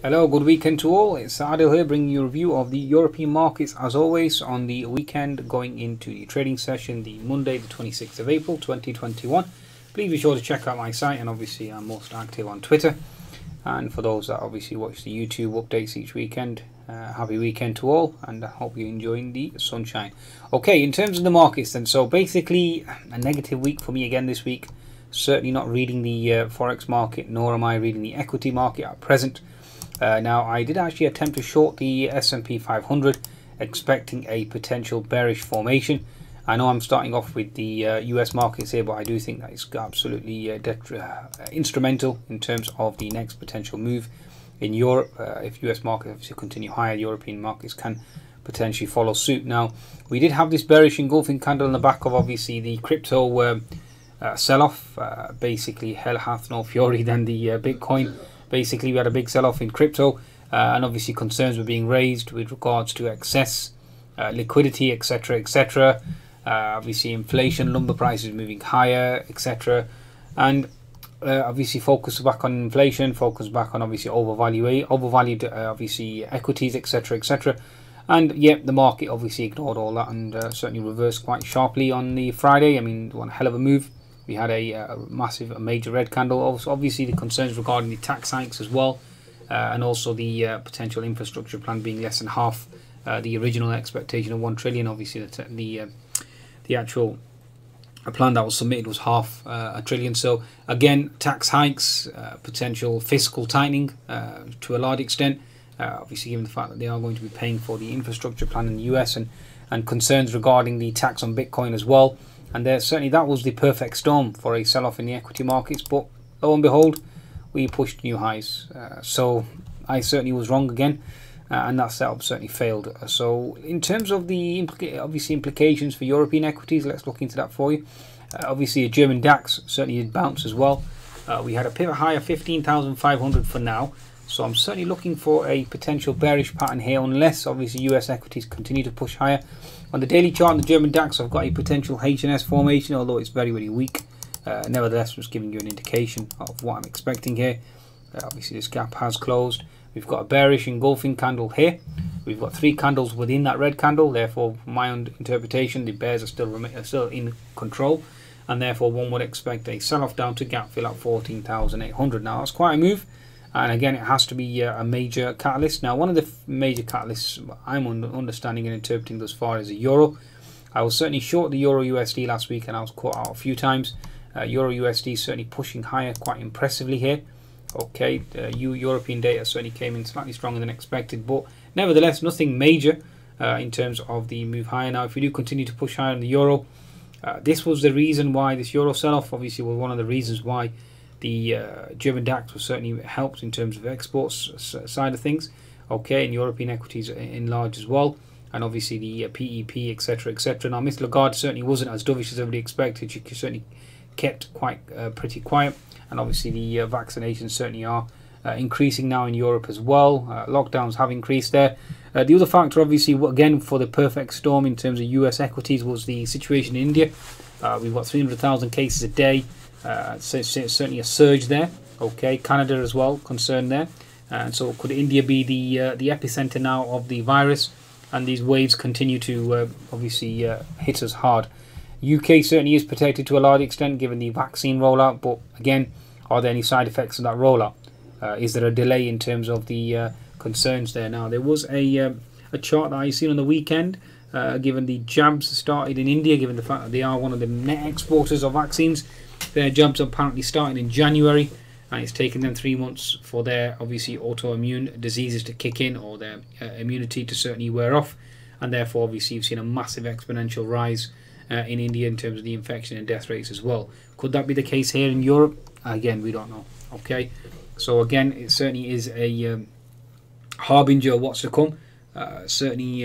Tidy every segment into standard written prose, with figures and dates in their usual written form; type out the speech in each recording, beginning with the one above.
Hello, good weekend to all. It's Adil here bringing you a review of the European markets as always on the weekend going into the trading session, the Monday the 26th of April 2021. Please be sure to check out my site, and obviously I'm most active on Twitter. And for those that obviously watch the YouTube updates each weekend, happy weekend to all, and I hope you're enjoying the sunshine. Okay, in terms of the markets then, so basically a negative week for me again this week. Certainly not reading the Forex market, nor am I reading the equity market at present. Now, I did actually attempt to short the S&P 500, expecting a potential bearish formation. I know I'm starting off with the US markets here, but I do think that it's absolutely instrumental in terms of the next potential move in Europe. If US markets obviously continue higher, European markets can potentially follow suit. Now, we did have this bearish engulfing candle in the back of obviously the crypto sell-off. Basically, hell hath no fury than the Bitcoin. Basically, we had a big sell-off in crypto, and obviously concerns were being raised with regards to excess liquidity, etc., etc. Obviously, inflation, lumber prices moving higher, etc. And obviously, focus back on inflation, focus back on obviously overvalued obviously equities, etc., etc. And yeah, the market obviously ignored all that and certainly reversed quite sharply on the Friday. I mean, one hell of a move. We had a major red candle. Also, obviously, the concerns regarding the tax hikes as well, and also the potential infrastructure plan being less than half the original expectation of 1 trillion. Obviously, the actual plan that was submitted was half a trillion. So again, tax hikes, potential fiscal tightening to a large extent. Obviously, given the fact that they are going to be paying for the infrastructure plan in the US, and concerns regarding the tax on Bitcoin as well. And certainly that was the perfect storm for a sell-off in the equity markets. But lo and behold, we pushed new highs. So I certainly was wrong again, and that setup certainly failed. So in terms of the implications for European equities, let's look into that for you. Obviously, a German DAX certainly did bounce as well. We had a pivot high of 15,500 for now. So I'm certainly looking for a potential bearish pattern here, unless obviously US equities continue to push higher. On the daily chart on the German DAX, I've got a potential H&S formation, although it's very, very weak. Nevertheless, I'm just giving you an indication of what I'm expecting here. Obviously, this gap has closed. We've got a bearish engulfing candle here. We've got 3 candles within that red candle. Therefore, from my own interpretation, the bears are still in control, and therefore one would expect a sell-off down to gap fill at 14,800. Now, that's quite a move. And again, it has to be a major catalyst. Now, one of the major catalysts I'm understanding and interpreting thus far is the euro. I was certainly short the euro USD last week, and I was caught out a few times. Euro USD certainly pushing higher quite impressively here. Okay, European data certainly came in slightly stronger than expected, but nevertheless, nothing major in terms of the move higher. Now, if we do continue to push higher in the euro, this was the reason why this euro sell-off obviously was one of the reasons why the German DAX was certainly helped in terms of exports side of things. Okay, and European equities in large as well, and obviously the PEP, etc., etc. Now, Mr. Lagarde certainly wasn't as dovish as everybody expected. She certainly kept pretty quiet, and obviously the vaccinations certainly are increasing now in Europe as well. Lockdowns have increased there. The other factor, obviously, again for the perfect storm in terms of US equities, was the situation in India. We've got 300,000 cases a day. So certainly a surge there. Okay, Canada as well, concerned there. And so could India be the epicenter now of the virus, and these waves continue to obviously hit us hard? UK certainly is protected to a large extent given the vaccine rollout, but again, are there any side effects of that rollout? Is there a delay in terms of the concerns there? Now, there was a chart that I seen on the weekend, given the jabs started in India, given the fact that they are one of the net exporters of vaccines. Their jabs are apparently starting in January, and it's taken them 3 months for their obviously autoimmune diseases to kick in, or their immunity to certainly wear off, and therefore obviously you've seen a massive exponential rise in India in terms of the infection and death rates as well. Could that be the case here in Europe? Again, we don't know. Okay, so again, it certainly is a harbinger of what's to come. Certainly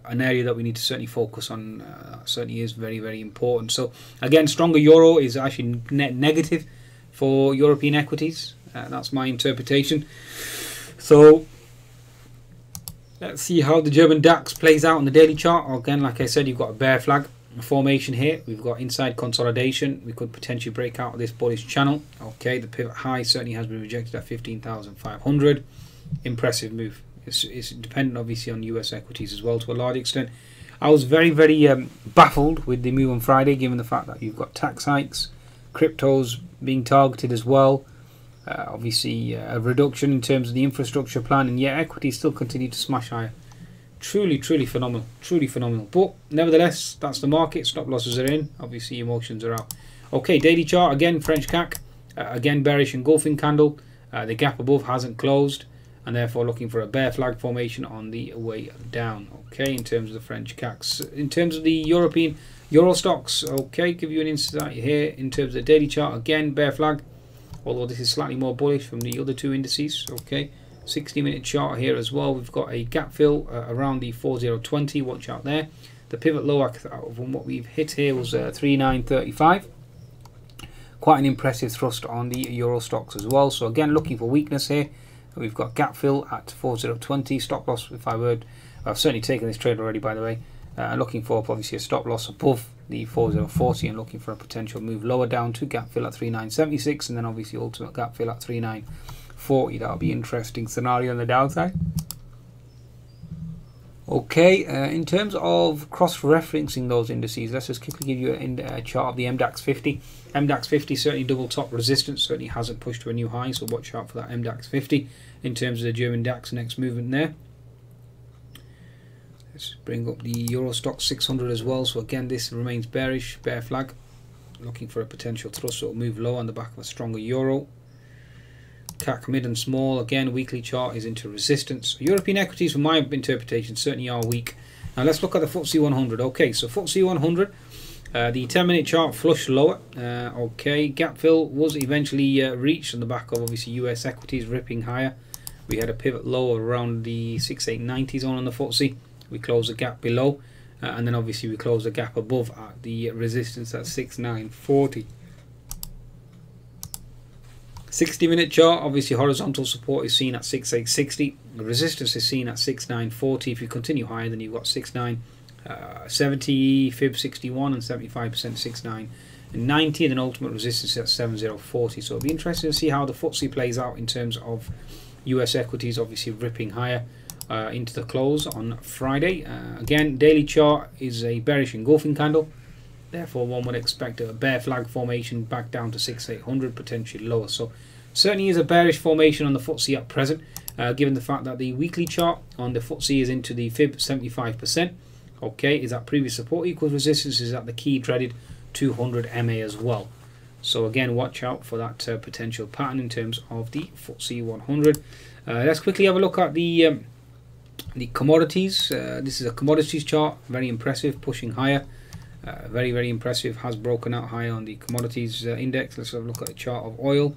an area that we need to certainly focus on. Certainly is very, very important. So again, stronger euro is actually net negative for European equities. That's my interpretation. So let's see how the German DAX plays out on the daily chart. Again, like I said, you've got a bear flag formation here. We've got inside consolidation. We could potentially break out of this bullish channel. Okay, the pivot high certainly has been rejected at 15,500. impressive move. It's dependent obviously on US equities as well to a large extent. I was very baffled with the move on Friday, given the fact that you've got tax hikes, cryptos being targeted as well, obviously a reduction in terms of the infrastructure plan, and yet equities still continue to smash higher. Truly phenomenal, truly phenomenal. But nevertheless, that's the market. Stop losses are in, obviously emotions are out. Okay, daily chart again, French CAC, again bearish engulfing candle. The gap above hasn't closed, and therefore looking for a bear flag formation on the way down. Okay, in terms of the French CACs. In terms of the European Euro stocks, okay, give you an insight here in terms of the daily chart. Again, bear flag, although this is slightly more bullish from the other two indices. Okay, 60-minute chart here as well. We've got a gap fill around the 4020. Watch out there. The pivot low from what we've hit here was 3935. Quite an impressive thrust on the Euro stocks as well. So again, looking for weakness here. We've got gap fill at 4020. Stop loss, if I would. I've certainly taken this trade already, by the way. Looking for obviously a stop loss above the 4040 and looking for a potential move lower down to gap fill at 3976, and then obviously ultimate gap fill at 3940. That'll be an interesting scenario on the downside. Okay, in terms of cross-referencing those indices, let's just quickly give you a chart of the MDAX 50. MDAX 50 certainly double top resistance, certainly hasn't pushed to a new high, so watch out for that MDAX 50 in terms of the German DAX next movement there. Let's bring up the Euro Stoxx 600 as well. So again, this remains bearish, bear flag, looking for a potential thrust that will move low on the back of a stronger euro. CAC mid and small, again weekly chart is into resistance. European equities, from my interpretation, certainly are weak. Now let's look at the FTSE 100. Okay, so FTSE 100, the 10-minute chart flushed lower. Okay, gap fill was eventually reached on the back of obviously US equities ripping higher. We had a pivot low around the 6890 zone on the FTSE. We closed the gap below, and then obviously we closed the gap above at the resistance at 6940. 60-minute chart, obviously horizontal support is seen at 6860. The resistance is seen at 6940. If you continue higher, then you've got 6970, fib 61, and 75% 6990, and then ultimate resistance at 7040. So it'll be interesting to see how the FTSE plays out in terms of US equities, obviously ripping higher into the close on Friday. Again, daily chart is a bearish engulfing candle. Therefore, one would expect a bear flag formation back down to 6800, potentially lower. So, certainly is a bearish formation on the FTSE at present, given the fact that the weekly chart on the FTSE is into the fib 75%. Okay, is that previous support equals resistance, is at the key dreaded 200 MA as well. So again, watch out for that potential pattern in terms of the FTSE 100. Let's quickly have a look at the commodities. This is a commodities chart, very impressive, pushing higher. Very impressive, has broken out high on the commodities index. Let's have a look at a chart of oil.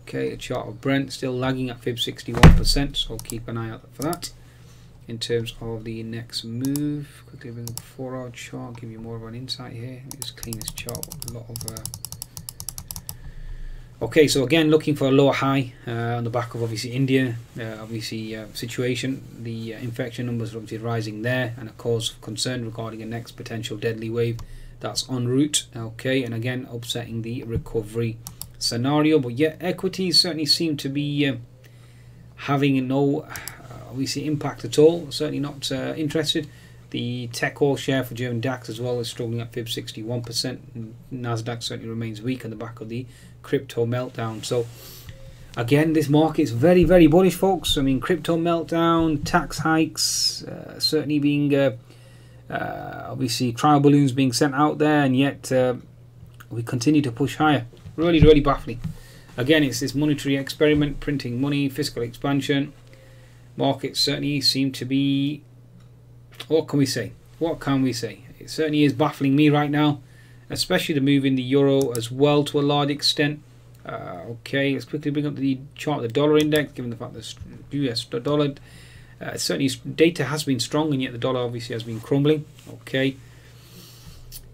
Okay, a chart of Brent, still lagging at fib 61%, so keep an eye out for that. In terms of the next move, quickly bring up a 4-hour chart, give you more of an insight here. Just clean this chart with a lot of okay, so again, looking for a lower high on the back of obviously India, situation. The infection numbers are obviously rising there, and a cause of concern regarding a next potential deadly wave that's en route. Okay, and again, upsetting the recovery scenario. But yet, equities certainly seem to be having no obviously impact at all. Certainly not interested. The tech all share for German DAX as well is struggling at fib 61%. Nasdaq certainly remains weak on the back of the crypto meltdown. So again, this market is very bullish, folks. I mean, crypto meltdown, tax hikes, certainly being obviously trial balloons being sent out there, and yet we continue to push higher. Really baffling. Again, it's this monetary experiment, printing money, fiscal expansion. Markets certainly seem to be, what can we say? What can we say? It certainly is baffling me right now, especially the move in the euro as well to a large extent. Okay, let's quickly bring up the chart of the dollar index, given the fact that the US dollar, certainly data has been strong, and yet the dollar obviously has been crumbling. Okay,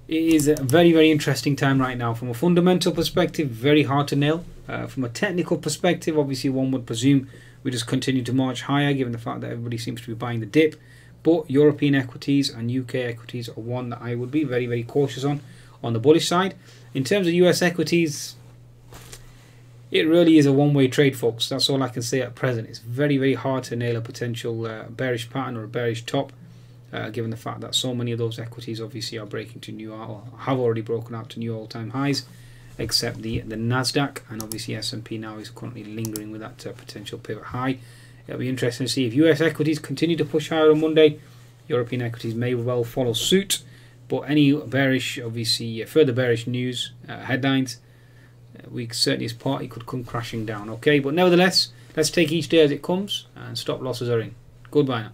it is a very interesting time right now. From a fundamental perspective, very hard to nail. From a technical perspective, obviously one would presume we just continue to march higher, given the fact that everybody seems to be buying the dip. But European equities and UK equities are one that I would be very cautious on the bullish side. In terms of US equities, It really is a one-way trade, folks. That's all I can say at present. It's very, very hard to nail a potential bearish pattern or a bearish top, given the fact that so many of those equities obviously are breaking to new, or have already broken out to new all-time highs, except the Nasdaq, and obviously S&P now is currently lingering with that potential pivot high. It'll be interesting to see if US equities continue to push higher on Monday. European equities may well follow suit, but any bearish, obviously further bearish news, headlines, we certainly as party could come crashing down. Okay, but nevertheless, let's take each day as it comes, and stop losses are in. Goodbye now.